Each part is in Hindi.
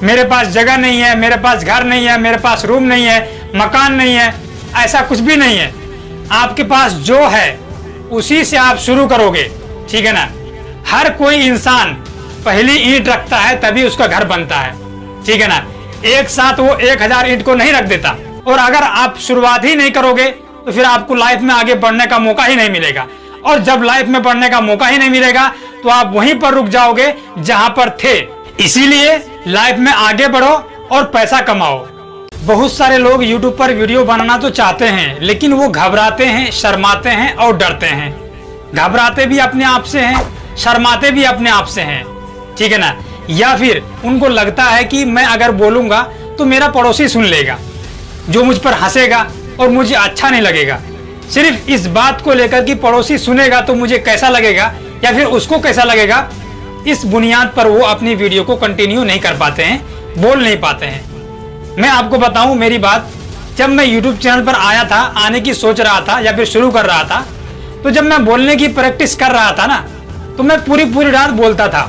मेरे पास जगह नहीं है, मेरे पास घर नहीं है, मेरे पास रूम नहीं है, मकान नहीं है, ऐसा कुछ भी नहीं है। आपके पास जो है उसी से आप शुरू करोगे, ठीक है ना। हर कोई इंसान पहली ईंट रखता है तभी उसका घर बनता है, ठीक है ना। एक साथ वो 1000 ईंट को नहीं रख देता। और अगर आप शुरुआत ही नहीं करोगे तो फिर आपको लाइफ में आगे बढ़ने का मौका ही नहीं मिलेगा। और जब लाइफ में बढ़ने का मौका ही नहीं मिलेगा तो आप वहीं पर रुक जाओगे जहां पर थे। इसीलिए लाइफ में आगे बढ़ो और पैसा कमाओ। बहुत सारे लोग YouTube पर वीडियो बनाना तो चाहते हैं, लेकिन वो घबराते हैं, शर्माते हैं और डरते हैं। घबराते भी अपने आप से हैं, शर्माते भी अपने आप से हैं, ठीक है ना। या फिर उनको लगता है कि मैं अगर बोलूंगा तो मेरा पड़ोसी सुन लेगा, जो मुझ पर हंसेगा और मुझे अच्छा नहीं लगेगा। सिर्फ इस बात को लेकर कि पड़ोसी सुनेगा तो मुझे कैसा लगेगा या फिर उसको कैसा लगेगा, इस बुनियाद पर वो अपनी वीडियो को कंटिन्यू नहीं कर पाते हैं, बोल नहीं पाते हैं। मैं आपको बताऊं मेरी बात, जब मैं YouTube चैनल पर आया था, आने की सोच रहा था या फिर शुरू कर रहा था, तो जब मैं बोलने की प्रैक्टिस कर रहा था ना, तो मैं पूरी रात बोलता था,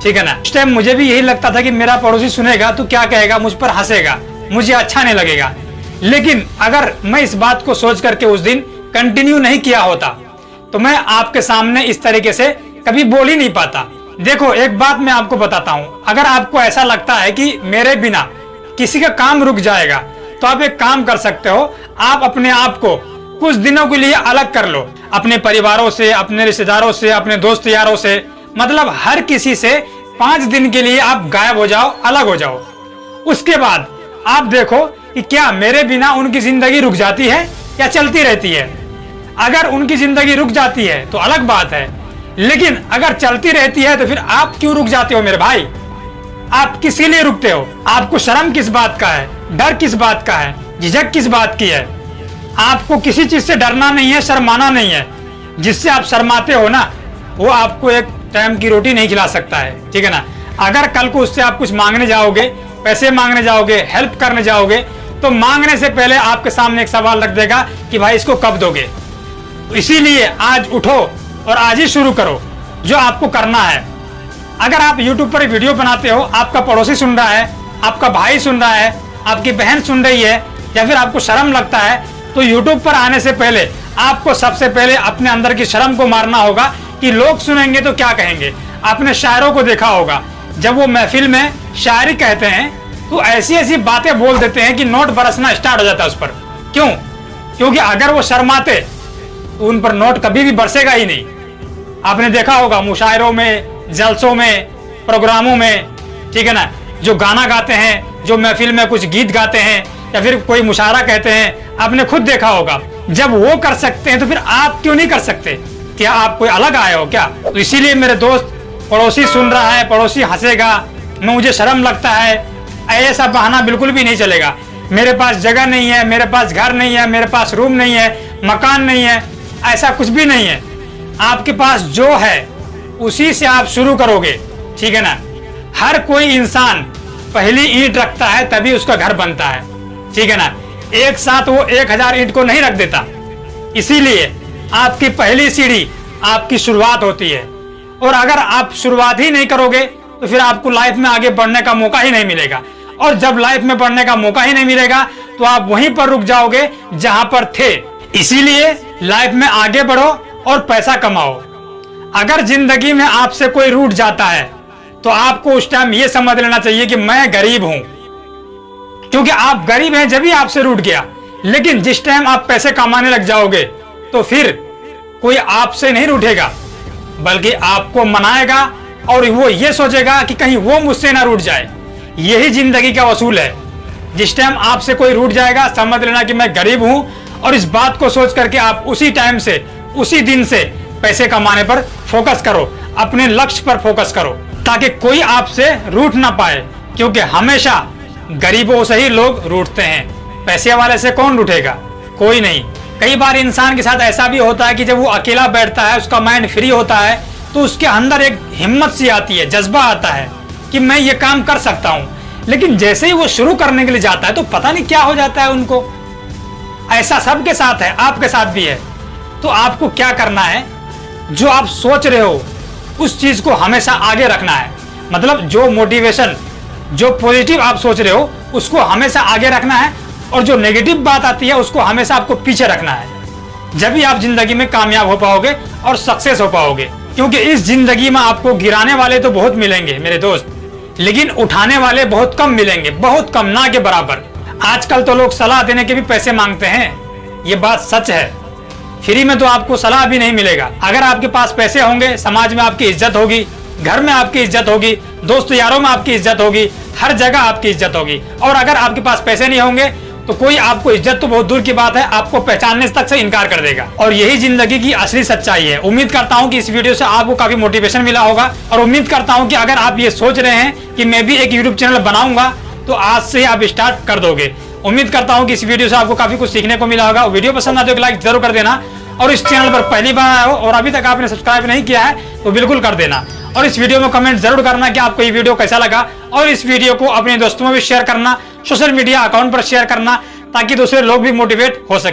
ठीक है ना। उस टाइम मुझे भी यही लगता था कि मेरा पड़ोसी सुनेगा तो क्या कहेगा, मुझ पर हंसेगा, मुझे अच्छा नहीं लगेगा। लेकिन अगर मैं इस बात को सोच करके उस दिन कंटिन्यू नहीं किया होता तो मैं आपके सामने इस तरीके से कभी बोल ही नहीं पाता। देखो, एक बात मैं आपको बताता हूं, अगर आपको ऐसा लगता है कि मेरे बिना किसी का काम रुक जाएगा तो आप एक काम कर सकते हो, आप अपने आप को कुछ दिनों के लिए अलग कर लो, अपने परिवारों से, अपने रिश्तेदारों से, अपने दोस्त यारों से, मतलब हर किसी से 5 दिन के लिए आप गायब हो जाओ, अलग हो जाओ। उसके बाद आप देखो कि क्या मेरे बिना उनकी जिंदगी रुक जाती है या चलती रहती है। अगर उनकी जिंदगी रुक जाती है तो अलग बात है, लेकिन अगर चलती रहती है तो फिर आप क्यों रुक जाते हो मेरे भाई? आप किसके लिए रुकते हो? आपको शर्म किस बात का है, डर किस बात का है, झिझक किस बात की है? आपको किसी चीज से डरना नहीं है, शर्माना नहीं है। जिससे आप शर्माते हो ना, वो आपको एक टाइम की रोटी नहीं खिला सकता है, ठीक है ना। अगर कल को उससे आप कुछ मांगने जाओगे, पैसे मांगने जाओगे, हेल्प करने जाओगे, तो मांगने से पहले आपके सामने एक सवाल रख देगा कि भाई इसको कब दोगे। तो इसीलिए आज उठो और आज ही शुरू करो जो आपको करना है। अगर आप YouTube पर वीडियो बनाते हो, आपका पड़ोसी सुन रहा है, आपका भाई सुन रहा है, आपकी बहन सुन रही है, या फिर आपको शर्म लगता है, तो YouTube पर आने से पहले आपको सबसे पहले अपने अंदर की शर्म को मारना होगा कि लोग सुनेंगे तो क्या कहेंगे। आपने शायरों को देखा होगा, जब वो महफिल में शायरी कहते हैं तो ऐसी ऐसी बातें बोल देते हैं कि नोट बरसना स्टार्ट हो जाता है उस पर। क्यों? क्योंकि अगर वो शर्माते तो उन पर नोट कभी भी बरसेगा ही नहीं। आपने देखा होगा मुशायरों में, जलसों में, प्रोग्रामों में, ठीक है ना, जो गाना गाते हैं, जो महफिल में कुछ गीत गाते हैं या फिर कोई मुशायरा कहते हैं, आपने खुद देखा होगा। जब वो कर सकते हैं तो फिर आप क्यों नहीं कर सकते? क्या आप कोई अलग आए हो क्या? तो इसीलिए मेरे दोस्त, पड़ोसी सुन रहा है, पड़ोसी हंसेगा, मुझे शर्म लगता है, ऐसा बहाना बिल्कुल भी नहीं चलेगा। मेरे पास जगह नहीं है, मेरे पास घर नहीं है, मेरे पास रूम नहीं है, मकान नहीं है, ऐसा कुछ भी नहीं है। आपके पास जो है उसी से आप शुरू करोगे, ठीक है ना। हर कोई इंसान पहली ईंट रखता है तभी उसका घर बनता है, ठीक है ना। एक साथ वो 1000 ईंट को नहीं रख देता। इसीलिए आपकी पहली सीढ़ी आपकी शुरुआत होती है। और अगर आप शुरुआत ही नहीं करोगे तो फिर आपको लाइफ में आगे बढ़ने का मौका ही नहीं मिलेगा। और जब लाइफ में बढ़ने का मौका ही नहीं मिलेगा तो आप वहीं पर रुक जाओगे जहां पर थे। इसीलिए लाइफ में आगे बढ़ो और पैसा कमाओ। अगर जिंदगी में आपसे कोई रूठ जाता है तो आपको उस टाइम यह समझ लेना चाहिए कि मैं गरीब हूं, क्योंकि आप गरीब हैं जब ही आपसे रूठ गया। लेकिन जिस टाइम आप पैसे कमाने लग जाओगे तो फिर कोई आपसे नहीं रूठेगा, बल्कि आपको मनाएगा और वो ये सोचेगा कि कहीं वो मुझसे ना रूठ जाए। यही जिंदगी का वसूल है। जिस टाइम आपसे कोई रूठ जाएगा, समझ लेना कि मैं गरीब हूं, और इस बात को सोच करके आप उसी टाइम से, उसी दिन से पैसे कमाने पर फोकस करो, अपने लक्ष्य पर फोकस करो, ताकि कोई आपसे रूठ ना पाए। क्योंकि हमेशा गरीबों से ही लोग रूठते हैं, पैसे वाले से कौन रूठेगा? कोई नहीं। कई बार इंसान के साथ ऐसा भी होता है कि जब वो अकेला बैठता है, उसका माइंड फ्री होता है, तो उसके अंदर एक हिम्मत सी आती है, जज्बा आता है कि मैं ये काम कर सकता हूं। लेकिन जैसे ही वो शुरू करने के लिए जाता है तो पता नहीं क्या हो जाता है उनको। ऐसा सबके साथ है, आपके साथ भी है। तो आपको क्या करना है, जो आप सोच रहे हो उस चीज को हमेशा आगे रखना है। मतलब जो मोटिवेशन, जो पॉजिटिव आप सोच रहे हो उसको हमेशा आगे रखना है, और जो नेगेटिव बात आती है उसको हमेशा आपको पीछे रखना है। जब भी आप जिंदगी में कामयाब हो पाओगे और सक्सेस हो पाओगे। क्योंकि इस जिंदगी में आपको गिराने वाले तो बहुत मिलेंगे मेरे दोस्त, लेकिन उठाने वाले बहुत कम मिलेंगे, बहुत कम, ना के बराबर। आजकल तो लोग सलाह देने के भी पैसे मांगते हैं, ये बात सच है। फ्री में तो आपको सलाह भी नहीं मिलेगा। अगर आपके पास पैसे होंगे, समाज में आपकी इज्जत होगी, घर में आपकी इज्जत होगी, दोस्त यारों में आपकी इज्जत होगी, हर जगह आपकी इज्जत होगी। और अगर आपके पास पैसे नहीं होंगे तो कोई आपको इज्जत तो बहुत दूर की बात है, आपको पहचानने तक से इनकार कर देगा। और यही जिंदगी की असली सच्चाई है। उम्मीद करता हूं कि इस वीडियो से आपको काफी मोटिवेशन मिला होगा, और उम्मीद करता हूं कि अगर आप ये सोच रहे हैं कि मैं भी एक यूट्यूब चैनल बनाऊंगा तो आज से आप स्टार्ट कर दोगे। उम्मीद करता हूं कि इस वीडियो से आपको काफी कुछ सीखने को मिला होगा। वीडियो पसंद आते हो लाइक जरूर कर देना, और इस चैनल पर पहली बार आए हो और अभी तक आपने सब्सक्राइब नहीं किया है तो बिल्कुल कर देना। और इस वीडियो में कमेंट जरूर करना कि आपको ये वीडियो कैसा लगा, और इस वीडियो को अपने दोस्तों में भी शेयर करना, सोशल मीडिया अकाउंट पर शेयर करना, ताकि दूसरे लोग भी मोटिवेट हो सके।